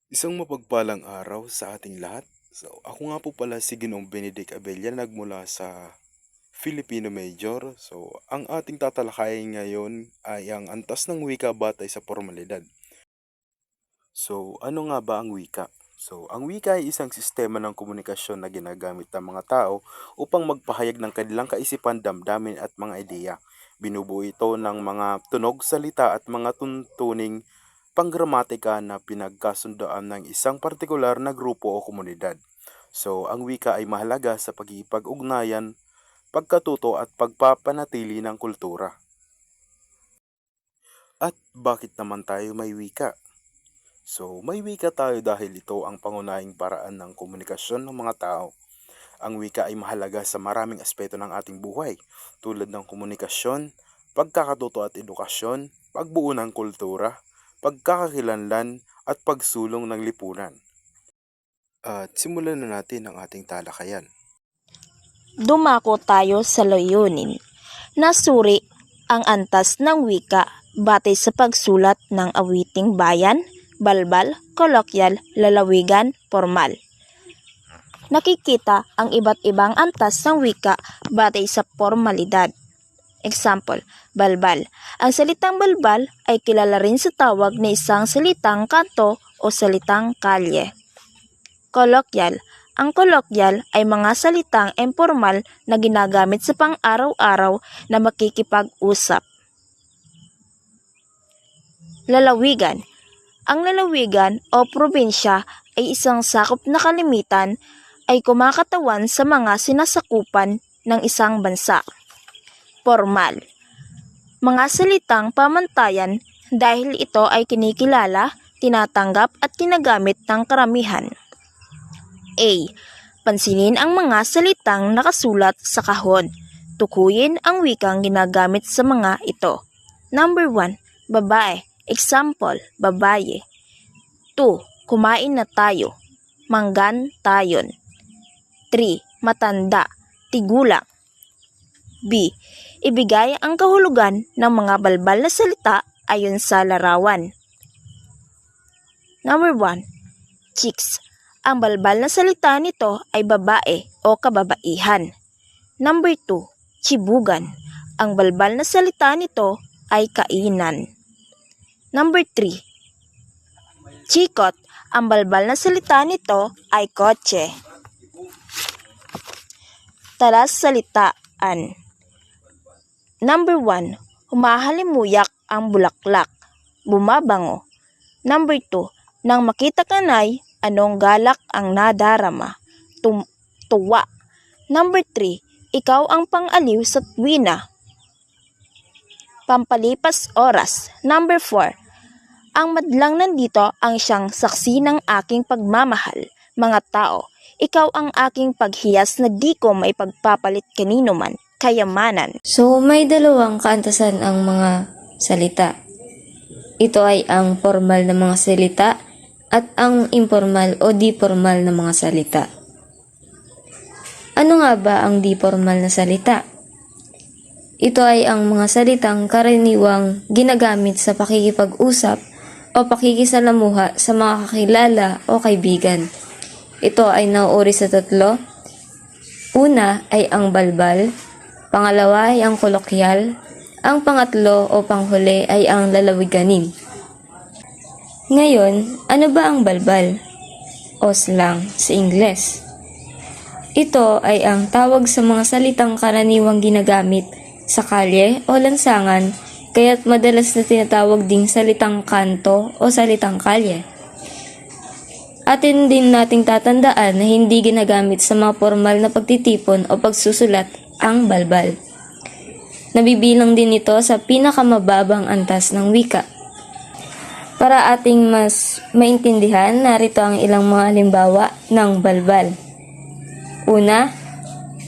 Isang mapagpalang araw sa ating lahat. Ako nga po pala si Ginoong Benedict Abella nagmula sa Filipino Major. Ang ating tatalakayin ngayon ay ang antas ng wika batay sa formalidad. Ano nga ba ang wika? Ang wika ay isang sistema ng komunikasyon na ginagamit ng mga tao upang magpahayag ng kanilang kaisipan, damdamin at mga ideya. Binubuo ito ng mga tunog, salita at mga tuntuning panggramatika na pinagkasundoan ng isang partikular na grupo o komunidad. Ang wika ay mahalaga sa pagkikipag-ugnayan, pagkatuto at pagpapanatili ng kultura. At bakit naman tayo may wika? May wika tayo dahil ito ang pangunahing paraan ng komunikasyon ng mga tao. Ang wika ay mahalaga sa maraming aspeto ng ating buhay, tulad ng komunikasyon, pagkakatuto at edukasyon, pagbuo ng kultura, pagkakakilanlan at pagsulong ng lipunan. At simulan na natin ang ating talakayan. Dumako tayo sa layunin. Nasuri ang antas ng wika batay sa pagsulat ng awiting bayan, balbal, kolokyal, lalawigan, formal. Nakikita ang iba't ibang antas ng wika batay sa formalidad. Example, balbal. Ang salitang balbal ay kilala rin sa tawag na isang salitang kanto o salitang kalye. Kolokyal. Ang kolokyal ay mga salitang informal na ginagamit sa pang-araw-araw na makikipag-usap. Lalawigan. Ang lalawigan o probinsya ay isang sakop na kalimitan ay kumakatawan sa mga sinasakupan ng isang bansa. Formal. Mga salitang pamantayan dahil ito ay kinikilala, tinatanggap at ginagamit ng karamihan. A. Pansinin ang mga salitang nakasulat sa kahon. Tukuyin ang wikang ginagamit sa mga ito. Number 1. Babae. Example, babaye. 2. Kumain na tayo. Manggan tayon. 3. Matanda. Tigulang. B. Ibigay ang kahulugan ng mga balbal na salita ayon sa larawan. Number 1. Chicks. Ang balbal na salita nito ay babae o kababaihan. Number 2. Chibugan. Ang balbal na salita nito ay kainan. Number 3. Chikot. Ang balbal na salita nito ay kotse. Talas-salitaan. Number 1. Humahalimuyak ang bulaklak. Bumabango. Number 2. Nang makita ka na'y anong galak ang nadarama? Tuwa. Number 3. Ikaw ang pang-aliw sa tuwina. Pampalipas oras. Number 4. Ang madlang nandito ang siyang saksi ng aking pagmamahal. Mga tao, ikaw ang aking paghiyas na di ko maipagpapalit kanino man. Kayamanan. So, may dalawang kaantasan ang mga salita. Ito ay ang formal na mga salita at ang informal o di-formal na mga salita. Ano nga ba ang di-formal na salita? Ito ay ang mga salitang karaniwang ginagamit sa pakikipag-usap o pakikisalamuha sa mga kakilala o kaibigan. Ito ay nauuri sa tatlo. Una ay ang balbal, pangalawa ay ang kolokyal, ang pangatlo o panghuli ay ang lalawiganin. Ngayon, ano ba ang balbal? O slang sa Ingles. Ito ay ang tawag sa mga salitang karaniwang ginagamit sa kalye o lansangan, kaya't madalas na tinatawag ding salitang kanto o salitang kalye. Atin din nating tatandaan na hindi ginagamit sa mga formal na pagtitipon o pagsusulat ang balbal. Nabibilang din ito sa pinakamababang antas ng wika. Para ating mas maintindihan, narito ang ilang mga halimbawa ng balbal. Una,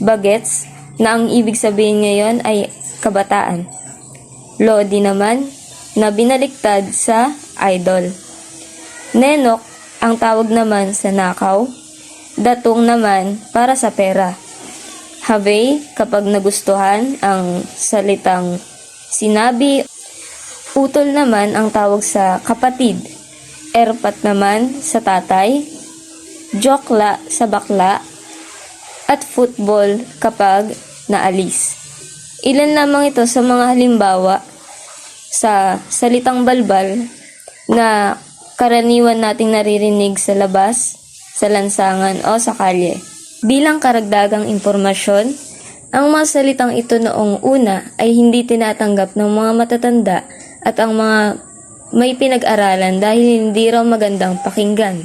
bagets, na ang ibig sabihin ngayon ay kabataan. Lodi naman, na binaliktad sa idol. Nenok, ang tawag naman sa nakaw. Datong naman para sa pera. Habay, kapag nagustuhan ang salitang sinabi. Utol naman ang tawag sa kapatid. erpat naman sa tatay, jokla sa bakla, at football kapag naalis. Ilan lamang ito sa mga halimbawa sa salitang balbal na karaniwan nating naririnig sa labas, sa lansangan o sa kalye. Bilang karagdagang impormasyon, ang mga salitang ito noong una ay hindi tinatanggap ng mga matatanda at ang mga may pinag-aralan dahil hindi raw magandang pakinggan.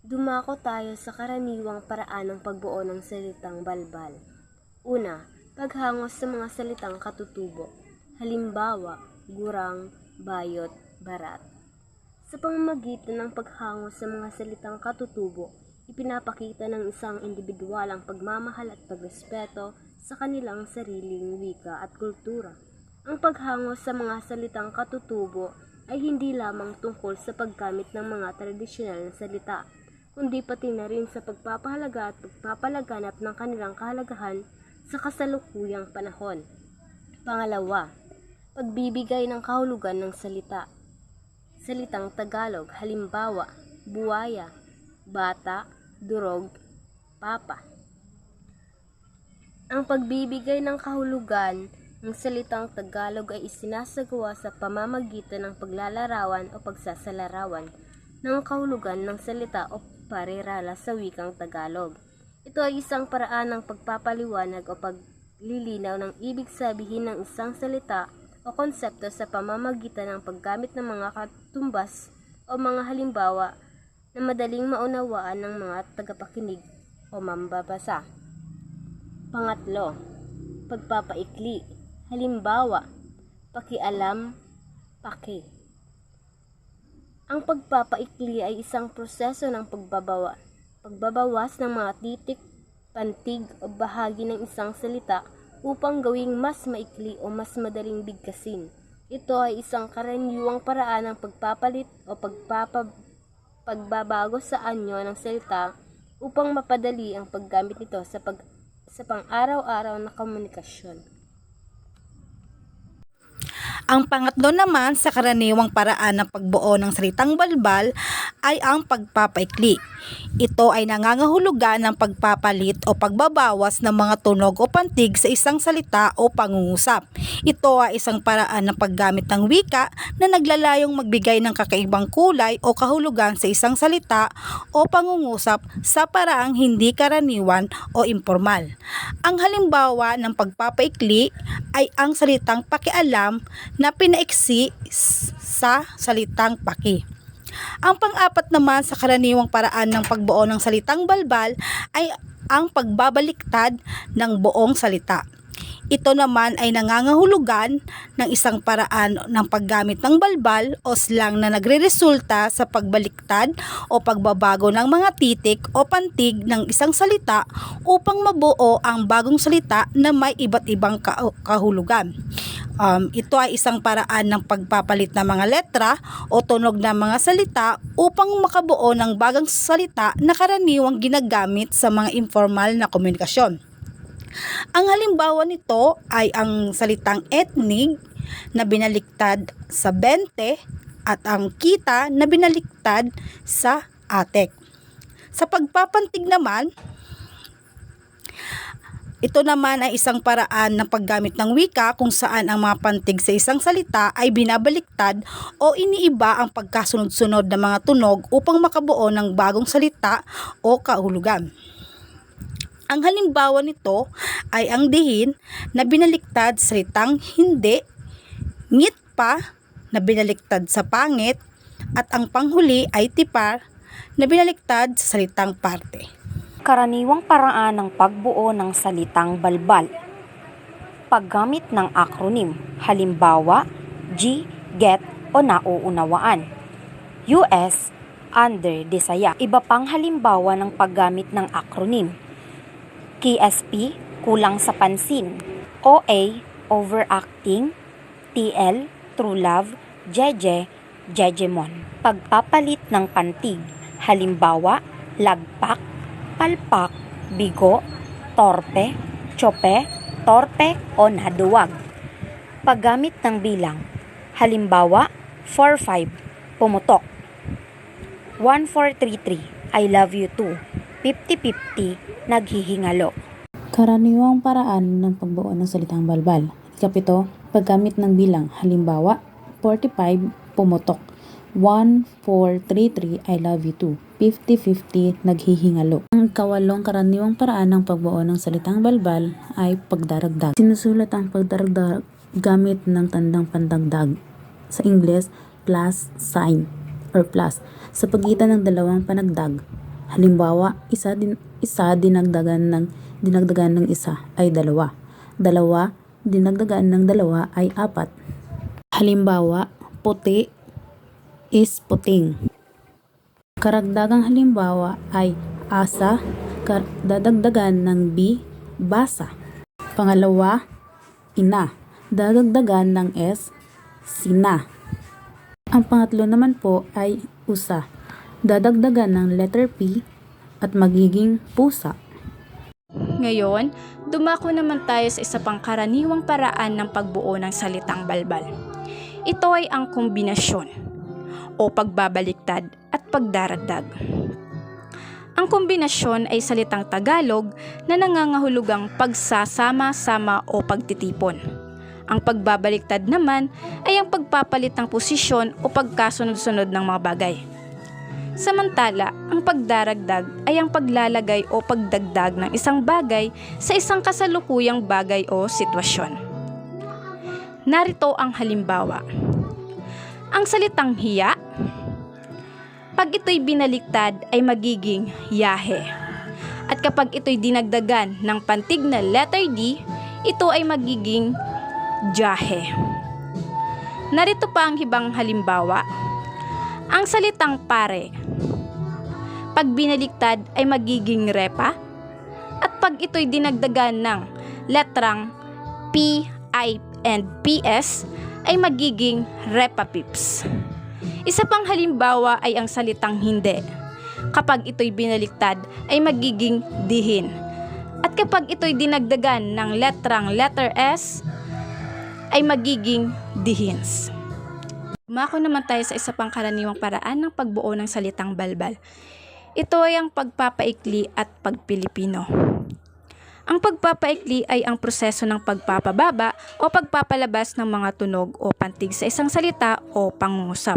Dumako tayo sa karaniwang paraan ng pagbuo ng salitang balbal. Una, paghangos sa mga salitang katutubo. Halimbawa, gurang, bayot, barat. Sa pamamagitan ng paghangos sa mga salitang katutubo, ipinapakita ng isang individual ang pagmamahal at pagrespeto sa kanilang sariling wika at kultura. Ang paghangos sa mga salitang katutubo ay hindi lamang tungkol sa paggamit ng mga tradisyonal na salita, kundi pati na rin sa pagpapahalaga at pagpapalaganap ng kanilang kahalagahan sa kasalukuyang panahon. Pangalawa, pagbibigay ng kahulugan ng salita. Salitang Tagalog, halimbawa, buwaya, bata, durog, papa. Ang pagbibigay ng kahulugan ng salitang Tagalog ay isinasagawa sa pamamagitan ng paglalarawan o pagsasalarawan ng kahulugan ng salita o parirala sa wikang Tagalog. Ito ay isang paraan ng pagpapaliwanag o paglilinaw ng ibig sabihin ng isang salita o konsepto sa pamamagitan ng paggamit ng mga katumbas o mga halimbawa na madaling maunawaan ng mga tagapakinig o mambabasa. Pangatlo, pagpapaikli. Halimbawa, pakialam, paki. Ang pagpapaikli ay isang proseso ng pagbabawas ng mga titik, pantig o bahagi ng isang salita upang gawing mas maikli o mas madaling bigkasin. Ito ay isang karaniwang paraan ng pagpapalit o pagbabago sa anyo ng salita upang mapadali ang paggamit nito sa pang-araw-araw na komunikasyon. Ang pangatlo naman sa karaniwang paraan ng pagbuo ng salitang balbal ay ang pagpapaikli. Ito ay nangangahulugan ng pagpapalit o pagbabawas ng mga tunog o pantig sa isang salita o pangungusap. Ito ay isang paraan ng paggamit ng wika na naglalayong magbigay ng kakaibang kulay o kahulugan sa isang salita o pangungusap sa paraang hindi karaniwan o impormal. Ang halimbawa ng pagpapaikli ay ang salitang pakialam na pinaiksi sa salitang paki. Ang pang-apat naman sa karaniwang paraan ng pagbuo ng salitang balbal ay ang pagbabaliktad ng buong salita. Ito naman ay nangangahulugan ng isang paraan ng paggamit ng balbal o slang na nagreresulta sa pagbaliktad o pagbabago ng mga titik o pantig ng isang salita upang mabuo ang bagong salita na may iba't ibang kahulugan. Ito ay isang paraan ng pagpapalit ng mga letra o tunog ng mga salita upang makabuo ng bagong salita na karaniwang ginagamit sa mga informal na komunikasyon. Ang halimbawa nito ay ang salitang etnig na binaliktad sa 20 at ang kita na binaliktad sa atek. Sa pagpapantig naman, ito naman ay isang paraan ng paggamit ng wika kung saan ang mga pantig sa isang salita ay binabaliktad o iniiba ang pagkasunod-sunod ng mga tunog upang makabuo ng bagong salita o kahulugan. Ang halimbawa nito ay ang dihin na binaliktad sa salitang hindi, ngit pa na binaliktad sa pangit, at ang panghuli ay tipar na binaliktad sa salitang parte. Karaniwang paraan ng pagbuo ng salitang balbal. Paggamit ng acronym, halimbawa, G, get o nauunawaan. US, under, desaya. Iba pang halimbawa ng paggamit ng acronym. KSP, kulang sa pansin. OA, overacting. TL, true love. JJ, jejemon. Pagpapalit ng pantig, halimbawa, lagpak, palpak, bigo, torpe, tsope, torpe o naduwag. Paggamit ng bilang, halimbawa 4-5, pumutok. 1433, I love you too. 50-50, naghihingalo. Karaniwang paraan ng pagbuo ng salitang balbal. Ikapito, paggamit ng bilang. Halimbawa, 45, pumutok. 1433, I love you too. 50-50, naghihingalo. Ang ikawalong karaniwang paraan ng pagbuo ng salitang balbal ay pagdaragdag. Sinusulat ang pagdaragdag gamit ng tandang pandagdag. Sa Ingles, plus sign or plus sa pagitan ng dalawang panagdag. Halimbawa, dinagdagan ng isa ay dalawa. Dalawa, dinagdagan ng dalawa ay apat. Halimbawa, puti is puting. Karagdagang halimbawa ay asa, dadagdagan ng b, basa. Pangalawa, ina, dadagdagan ng s, sina. Ang pangatlo naman po ay usa, dadagdagan ng letter P at magiging pusa. Ngayon, dumako naman tayo sa isa pang karaniwang paraan ng pagbuo ng salitang balbal. Ito ay ang kombinasyon o pagbabaliktad at pagdaragdag. Ang kombinasyon ay salitang Tagalog na nangangahulugang pagsasama-sama o pagtitipon. Ang pagbabaliktad naman ay ang pagpapalit ng posisyon o pagkasunod-sunod ng mga bagay. Samantala, ang pagdaragdag ay ang paglalagay o pagdagdag ng isang bagay sa isang kasalukuyang bagay o sitwasyon. Narito ang halimbawa. Ang salitang hiya, pag ito'y binaliktad ay magiging yahe. At kapag ito'y dinagdagan ng pantig na letter D, ito ay magiging jahe. Narito pa ang ibang halimbawa. Ang salitang pare, pag binaliktad ay magiging repa, at pag ito'y dinagdagan ng letrang P, I, and PS, ay magiging repapips. Isa pang halimbawa ay ang salitang hindi. Kapag ito'y binaliktad ay magiging dihin, at kapag ito'y dinagdagan ng letter S, ay magiging dihins. Dumako naman tayo sa isa pang karaniwang paraan ng pagbuo ng salitang balbal. Ito ay ang pagpapaikli at pagpilipino. Ang pagpapaikli ay ang proseso ng pagpapababa o pagpapalabas ng mga tunog o pantig sa isang salita o pangungusap.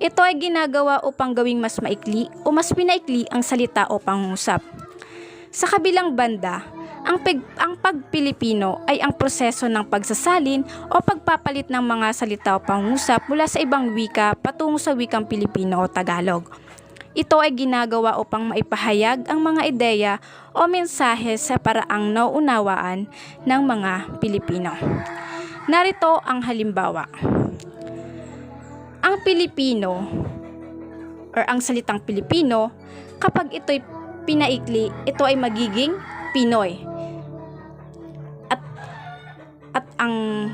Ito ay ginagawa upang gawing mas maikli o mas pinaikli ang salita o pangungusap. Sa kabilang banda, ang pagpilipino ay ang proseso ng pagsasalin o pagpapalit ng mga salita o pangungusap mula sa ibang wika patungo sa wikang Pilipino o Tagalog. Ito ay ginagawa upang maipahayag ang mga ideya o mensahe sa paraang nauunawaan ng mga Pilipino. Narito ang halimbawa. Ang Pilipino or ang salitang Pilipino, kapag ito'y pinaikli, ito ay magiging Pinoy. At ang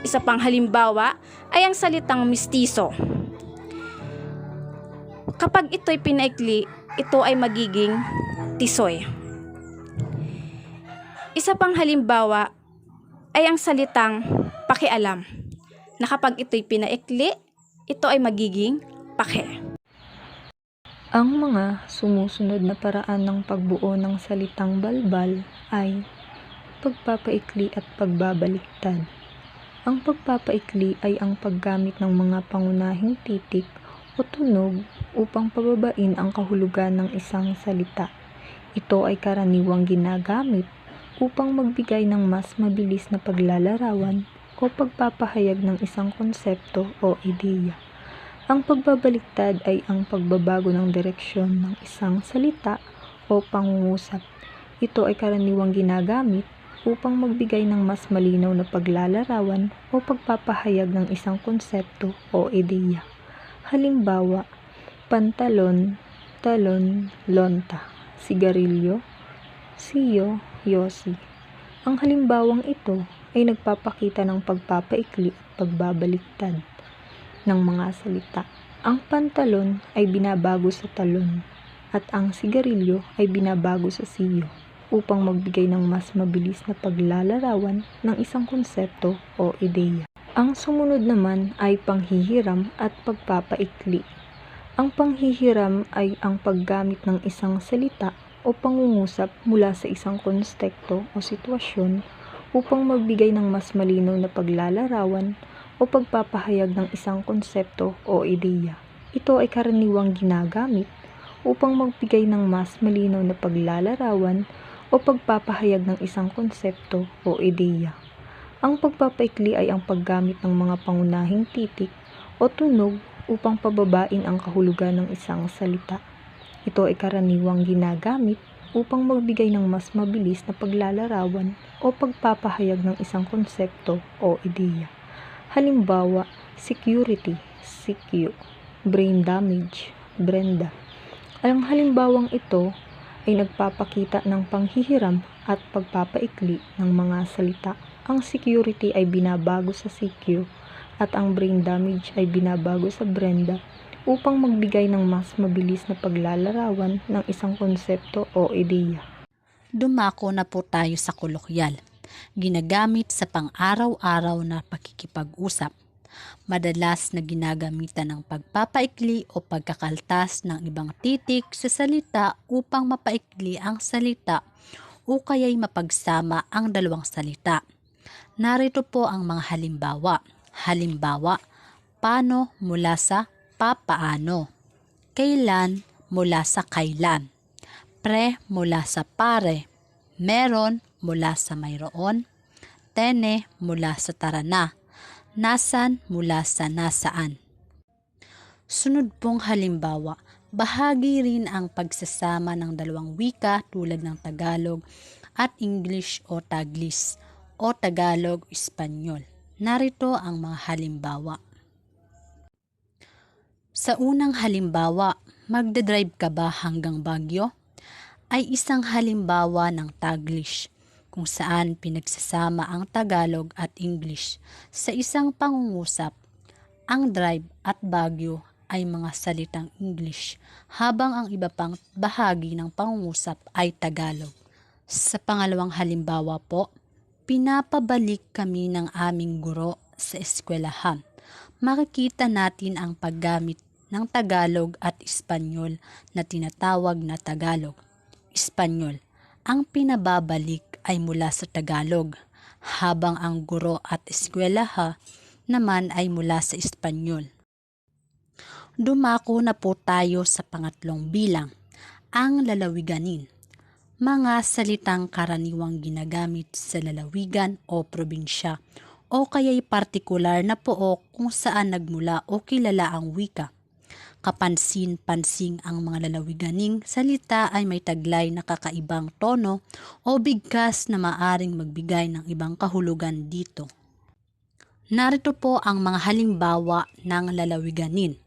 isa pang halimbawa ay ang salitang mistiso. Kapag ito'y pinaikli, ito ay magiging tisoy. Isa pang halimbawa ay ang salitang pakialam, na kapag ito'y pinaikli, ito ay magiging pake. Ang mga sumusunod na paraan ng pagbuo ng salitang balbal ay pagpapaikli at pagbabaliktad. Ang pagpapaikli ay ang paggamit ng mga pangunahing titik o tunog upang pababain ang kahulugan ng isang salita. Ito ay karaniwang ginagamit upang magbigay ng mas mabilis na paglalarawan o pagpapahayag ng isang konsepto o ideya. Ang pagbabaliktad ay ang pagbabago ng direksyon ng isang salita o pangungusap. Ito ay karaniwang ginagamit upang magbigay ng mas malinaw na paglalarawan o pagpapahayag ng isang konsepto o ideya. Halimbawa, pantalon, talon, lonta, sigarilyo, siyo, yosi. Ang halimbawang ito ay nagpapakita ng pagpapaikli at pagbabaliktad ng mga salita. Ang pantalon ay binabago sa talon at ang sigarilyo ay binabago sa siyo upang magbigay ng mas mabilis na paglalarawan ng isang konsepto o ideya. Ang sumunod naman ay panghihiram at pagpapaikli. Ang panghihiram ay ang paggamit ng isang salita o pangungusap mula sa isang konteksto o sitwasyon upang magbigay ng mas malinaw na paglalarawan o pagpapahayag ng isang konsepto o ideya. Ito ay karaniwang ginagamit upang magbigay ng mas malinaw na paglalarawan o pagpapahayag ng isang konsepto o ideya. Ang pagpapaikli ay ang paggamit ng mga pangunahing titik o tunog upang pababain ang kahulugan ng isang salita. Ito ay karaniwang ginagamit upang magbigay ng mas mabilis na paglalarawan o pagpapahayag ng isang konsepto o ideya. Halimbawa, security, CQ, brain damage, Brenda. Ang halimbawang ito ay nagpapakita ng panghihiram at pagpapaikli ng mga salita. Ang security ay binabago sa CQ at ang brain damage ay binabago sa Brenda upang magbigay ng mas mabilis na paglalarawan ng isang konsepto o ideya. Dumako na po tayo sa kolokyal. Ginagamit sa pang-araw-araw na pakikipag-usap. Madalas na ginagamitan ng pagpapaikli o pagkakaltas ng ibang titik sa salita upang mapaikli ang salita o kaya'y mapagsama ang dalawang salita. Narito po ang mga halimbawa. Halimbawa, paano mula sa papaano. Kailan mula sa kailan. Pre mula sa pare. Meron mula sa mayroon. Tene mula sa tara na. Nasan mula sa nasaan. Sunod pong halimbawa, bahagi rin ang pagsasama ng dalawang wika tulad ng Tagalog at English o Taglis o Tagalog-Espanyol. Narito ang mga halimbawa. Sa unang halimbawa, magdadrive ka ba hanggang Baguio? Ay isang halimbawa ng Taglish kung saan pinagsasama ang Tagalog at English sa isang pangungusap. Ang drive at Baguio ay mga salitang English habang ang iba pang bahagi ng pangungusap ay Tagalog. Sa pangalawang halimbawa po, pinapabalik kami ng aming guro sa eskwelahan. Makikita natin ang paggamit ng Tagalog at Espanyol na tinatawag na Tagalog. Espanyol, ang pinababalik ay mula sa Tagalog, habang ang guro at eskwelaha naman ay mula sa Espanyol. Dumako na po tayo sa pangatlong bilang, ang lalawiganin. Mga salitang karaniwang ginagamit sa lalawigan o probinsya o kaya'y partikular na pook kung saan nagmula o kilala ang wika. Kapansin-pansing ang mga lalawiganing salita ay may taglay na kakaibang tono o bigkas na maaring magbigay ng ibang kahulugan dito. Narito po ang mga halimbawa ng lalawiganin.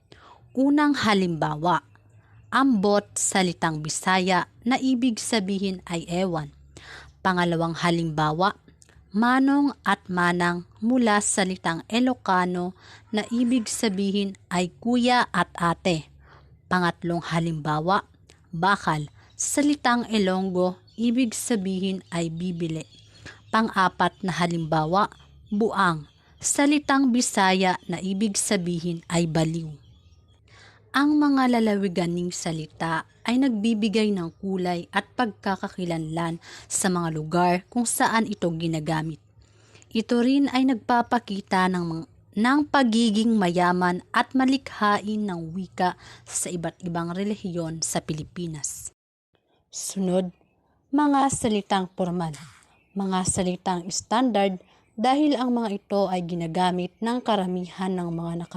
Unang halimbawa, ambot salitang Bisaya na ibig sabihin ay ewan. Pangalawang halimbawa, manong at manang mula salitang Ilocano na ibig sabihin ay kuya at ate. Pangatlong halimbawa, bakal salitang Ilonggo ibig sabihin ay bibili. Pang-apat na halimbawa, buang salitang Bisaya na ibig sabihin ay baliw. Ang mga lalawiganing salita ay nagbibigay ng kulay at pagkakakilanlan sa mga lugar kung saan ito ginagamit. Ito rin ay nagpapakita ng pagiging mayaman at malikhain ng wika sa iba't ibang relihiyon sa Pilipinas. Sunod, mga salitang formal. Mga salitang standard dahil ang mga ito ay ginagamit ng karamihan ng mga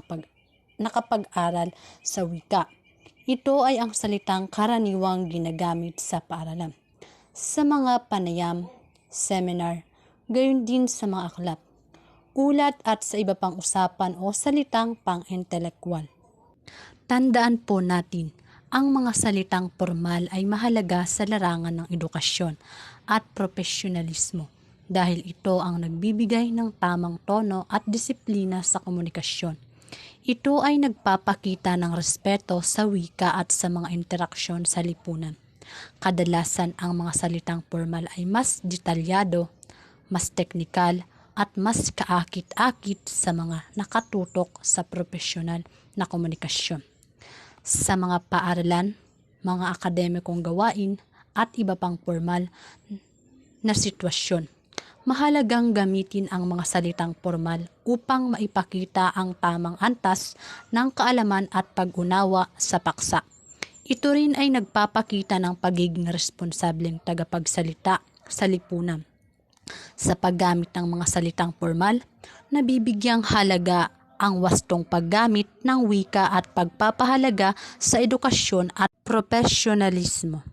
nakapag-aral sa wika. Ito ay ang salitang karaniwang ginagamit sa paaralan, sa mga panayam, seminar, gayon din sa mga aklat, ulat at sa iba pang usapan o salitang pang-intelekwal. Tandaan po natin, ang mga salitang formal ay mahalaga sa larangan ng edukasyon at profesionalismo dahil ito ang nagbibigay ng tamang tono at disiplina sa komunikasyon. Ito ay nagpapakita ng respeto sa wika at sa mga interaksyon sa lipunan. Kadalasan ang mga salitang formal ay mas detalyado, mas teknikal at mas kaakit-akit sa mga nakatutok sa profesional na komunikasyon. Sa mga paaralan, mga akademikong gawain at iba pang formal na sitwasyon, mahalagang gamitin ang mga salitang formal upang maipakita ang tamang antas ng kaalaman at pag-unawa sa paksa. Ito rin ay nagpapakita ng pagiging responsableng tagapagsalita sa lipunan. Sa paggamit ng mga salitang formal, nabibigyang halaga ang wastong paggamit ng wika at pagpapahalaga sa edukasyon at profesionalismo.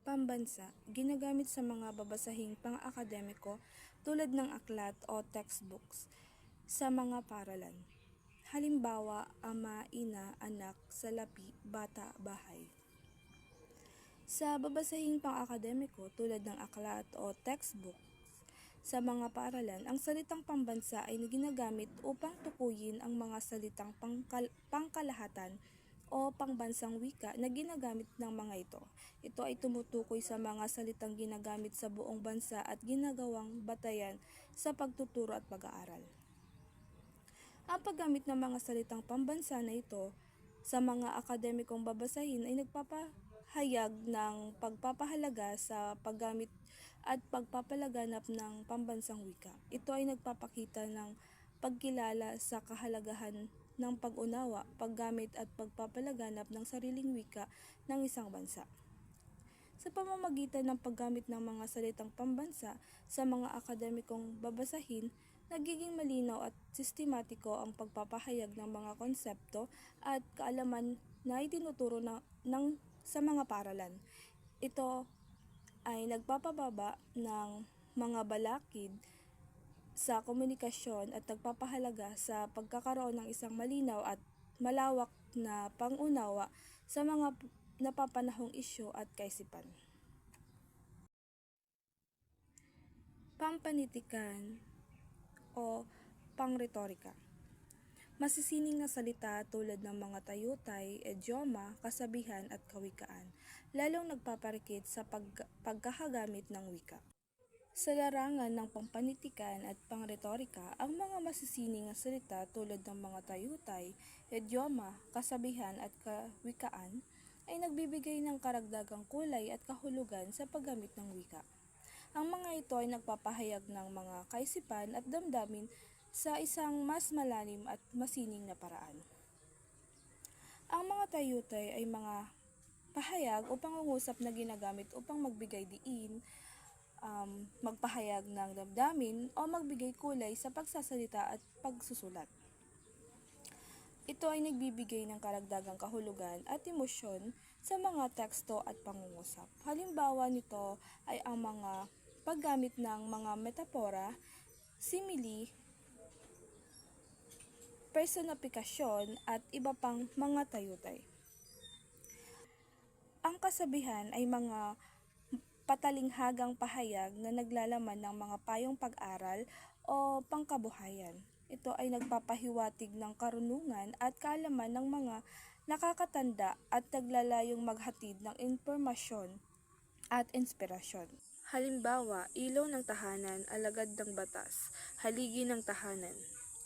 Pambansa, ginagamit sa mga babasahing pang-akademiko tulad ng aklat o textbooks sa mga paaralan. Halimbawa, ama, ina, anak, salapi, bata, bahay. Sa babasahing pang-akademiko tulad ng aklat o textbook sa mga paaralan, ang salitang pambansa ay ginagamit upang tukuyin ang mga salitang pangkalahatan o pangbansang wika na ginagamit ng mga ito. Ito ay tumutukoy sa mga salitang ginagamit sa buong bansa at ginagawang batayan sa pagtuturo at pag-aaral. Ang paggamit ng mga salitang pambansa na ito sa mga akademikong babasahin ay nagpapahayag ng pagpapahalaga sa paggamit at pagpapalaganap ng pambansang wika. Ito ay nagpapakita ng pagkilala sa kahalagahan ng pag-unawa, paggamit at pagpapalaganap ng sariling wika ng isang bansa. Sa pamamagitan ng paggamit ng mga salitang pambansa sa mga akademikong babasahin, nagiging malinaw at sistematiko ang pagpapahayag ng mga konsepto at kaalaman na itinuturo sa mga paaralan. Ito ay nagpapababa ng mga balakid sa komunikasyon at nagpapahalaga sa pagkakaroon ng isang malinaw at malawak na pangunawa sa mga napapanahong isyu at kaisipan. Pampanitikan o pangretorika. Masisining na salita tulad ng mga tayutay, idioma, kasabihan at kawikaan, lalong nagpaparikit sa pagkakagamit ng wika. Sa larangan ng pampanitikan at pangretorika, ang mga masisining na salita tulad ng mga tayutay, idioma, kasabihan at kawikaan ay nagbibigay ng karagdagang kulay at kahulugan sa paggamit ng wika. Ang mga ito ay nagpapahayag ng mga kaisipan at damdamin sa isang mas malalim at masining na paraan. Ang mga tayutay ay mga pahayag o pangungusap na ginagamit upang magbigay diin, magpahayag ng damdamin o magbigay kulay sa pagsasalita at pagsusulat. Ito ay nagbibigay ng karagdagang kahulugan at emosyon sa mga teksto at pangungusap. Halimbawa nito ay ang mga paggamit ng mga metapora, simile, personifikasyon at iba pang mga tayutay. Ang kasabihan ay mga patalinghagang pahayag na naglalaman ng mga payong pag-aral o pangkabuhayan. Ito ay nagpapahiwatig ng karunungan at kaalaman ng mga nakakatanda at naglalayong maghatid ng impormasyon at inspirasyon. Halimbawa, ilaw ng tahanan, alagad ng batas, haligi ng tahanan.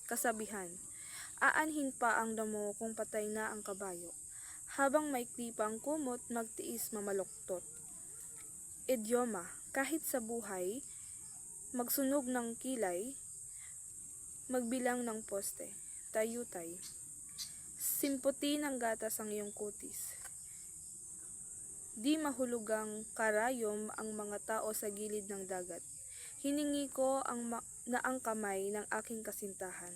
Kasabihan, aanhin pa ang damo kung patay na ang kabayo. Habang maikli pa ang kumot, magtiis mamaluktot. Idioma, kahit sa buhay, magsunog ng kilay, magbilang ng poste. Tayutay, simputi ng gatas ang iyong kutis. Di mahulugang karayom ang mga tao sa gilid ng dagat. Hiningi ko na ang kamay ng aking kasintahan.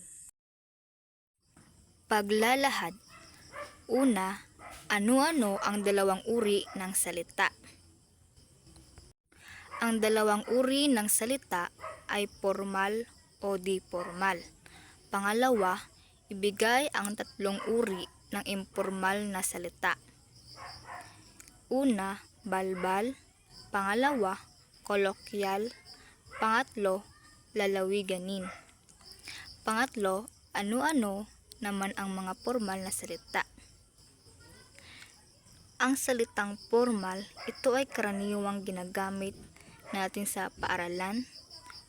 Paglalahad. Una, ano-ano ang dalawang uri ng salita? Ang dalawang uri ng salita ay formal o di formal. Pangalawa, ibigay ang tatlong uri ng informal na salita. Una, balbal. Pangalawa, kolokyal. Pangatlo, lalawiganin. Pangatlo, ano-ano naman ang mga formal na salita. Ang salitang formal, ito ay karaniwang ginagamit natin sa paaralan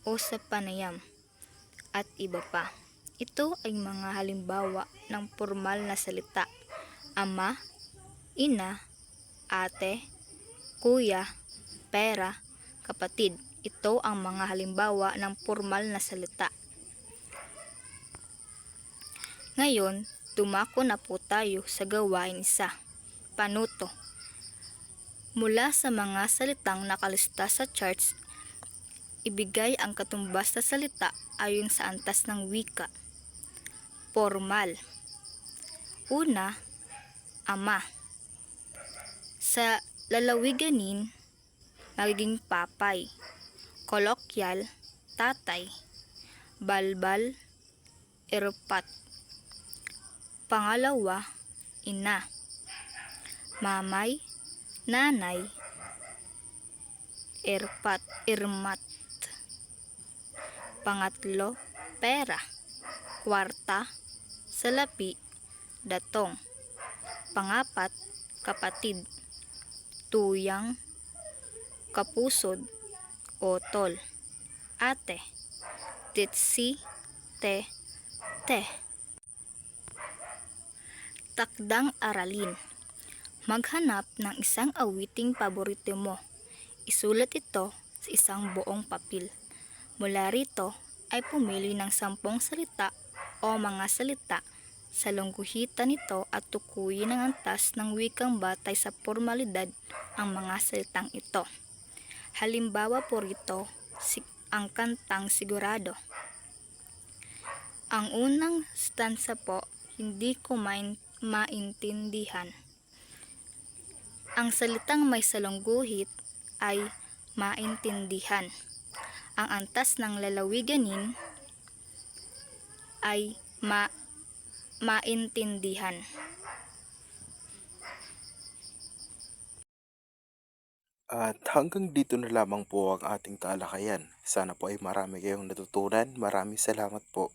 o sa panayam. at iba pa. Ito ay mga halimbawa ng formal na salita. Ama, ina, ate, kuya, pera, kapatid. Ito ang mga halimbawa ng formal na salita. Ngayon, dumako na po tayo sa gawain isa. Panuto. Mula sa mga salitang nakalista sa charts, ibigay ang katumbas na salita ayon sa antas ng wika. Formal. Una, ama. Sa lalawiganin, magiging papay. Kolokyal, tatay. Balbal, erpat. Pangalawa, ina. Mamay, nanay. Erpat, irmat. Pangatlo, pera. Kwarta, salapi, datong. Pangapat, kapatid. Tuyang, kapusod, otol. Ate, titsi, te. Takdang aralin. Maghanap ng isang awiting paborito mo. Isulat ito sa isang buong papel. Mula rito ay pumili ng 10 salita o mga salita sa lungguhitan nito at tukuyin ang antas ng wikang batay sa formalidad ang mga salitang ito. Halimbawa po rito, ang kantang Sigurado. Ang unang stanza po, hindi ko maintindihan. Ang salitang may salungguhit ay maintindihan. Ang antas ng lalawiganin ay maintindihan. At hanggang dito na lamang po ang ating talakayan. Sana po ay marami kayong natutunan. Maraming salamat po.